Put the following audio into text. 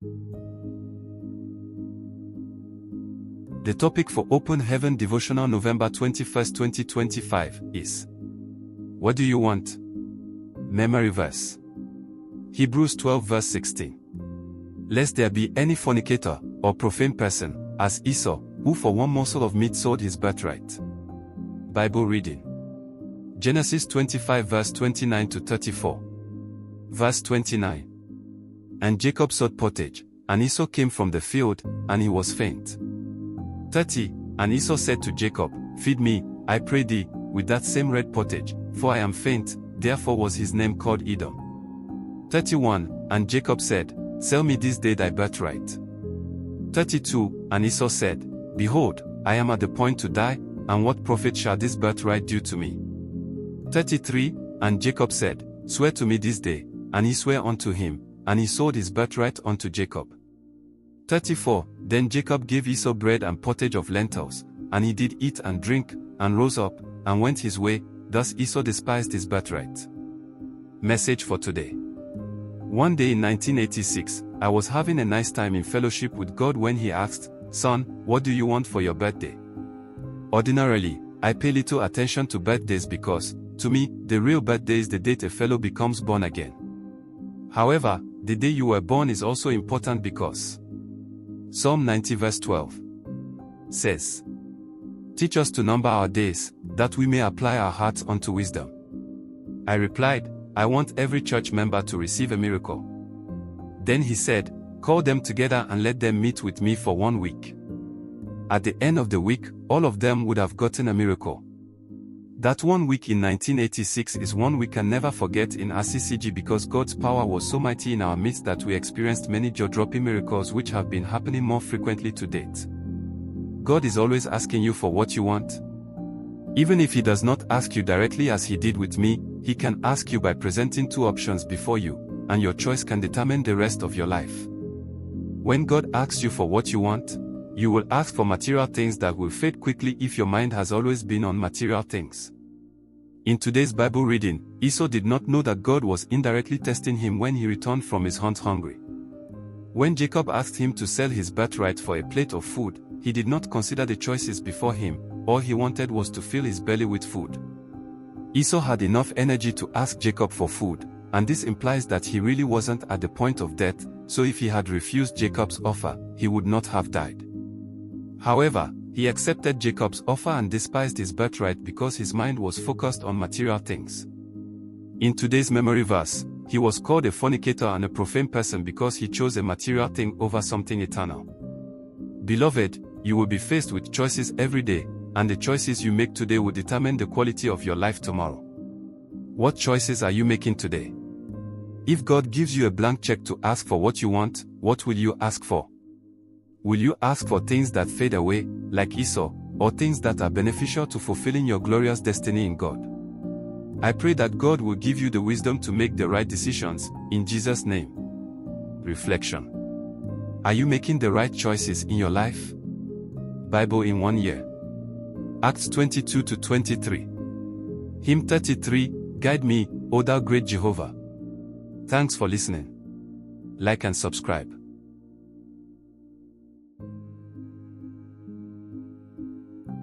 The topic for Open Heaven Devotional November 21st, 2025 is: What do you want? Memory verse. Hebrews 12 verse 16. Lest there be any fornicator, or profane person, as Esau, who for one morsel of meat sold his birthright. Bible reading. Genesis 25 verse 29 to 34. Verse 29. And Jacob sought pottage, and Esau came from the field, and he was faint. 30. And Esau said to Jacob, Feed me, I pray thee, with that same red pottage, for I am faint. Therefore was his name called Edom. 31. And Jacob said, Sell me this day thy birthright. 32. And Esau said, Behold, I am at the point to die, and what profit shall this birthright do to me? 33. And Jacob said, Swear to me this day. And he sware unto him, and he sold his birthright unto Jacob. 34. Then Jacob gave Esau bread and pottage of lentils, and he did eat and drink, and rose up, and went his way. Thus Esau despised his birthright. Message for today. One day in 1986, I was having a nice time in fellowship with God when He asked, Son, what do you want for your birthday? Ordinarily, I pay little attention to birthdays because, to me, the real birthday is the date a fellow becomes born again. However, the day you were born is also important because Psalm 90 verse 12 says, Teach us to number our days, that we may apply our hearts unto wisdom. I replied, I want every church member to receive a miracle. Then he said, Call them together and let them meet with me for 1 week. At the end of the week, all of them would have gotten a miracle. That 1 week in 1986 is one we can never forget in RCCG because God's power was so mighty in our midst that we experienced many jaw-dropping miracles which have been happening more frequently to date. God is always asking you for what you want. Even if He does not ask you directly as He did with me, He can ask you by presenting two options before you, and your choice can determine the rest of your life. When God asks you for what you want, you will ask for material things that will fade quickly if your mind has always been on material things. In today's Bible reading, Esau did not know that God was indirectly testing him when he returned from his hunt hungry. When Jacob asked him to sell his birthright for a plate of food, he did not consider the choices before him. All he wanted was to fill his belly with food. Esau had enough energy to ask Jacob for food, and this implies that he really wasn't at the point of death, so if he had refused Jacob's offer, he would not have died. However, he accepted Jacob's offer and despised his birthright because his mind was focused on material things. In today's memory verse, he was called a fornicator and a profane person because he chose a material thing over something eternal. Beloved, you will be faced with choices every day, and the choices you make today will determine the quality of your life tomorrow. What choices are you making today? If God gives you a blank check to ask for what you want, what will you ask for? Will you ask for things that fade away, like Esau, or things that are beneficial to fulfilling your glorious destiny in God? I pray that God will give you the wisdom to make the right decisions, in Jesus' name. Reflection. Are you making the right choices in your life? Bible in 1 year. Acts 22 to 23. Hymn 33, Guide me, O thou great Jehovah. Thanks for listening. Like and subscribe.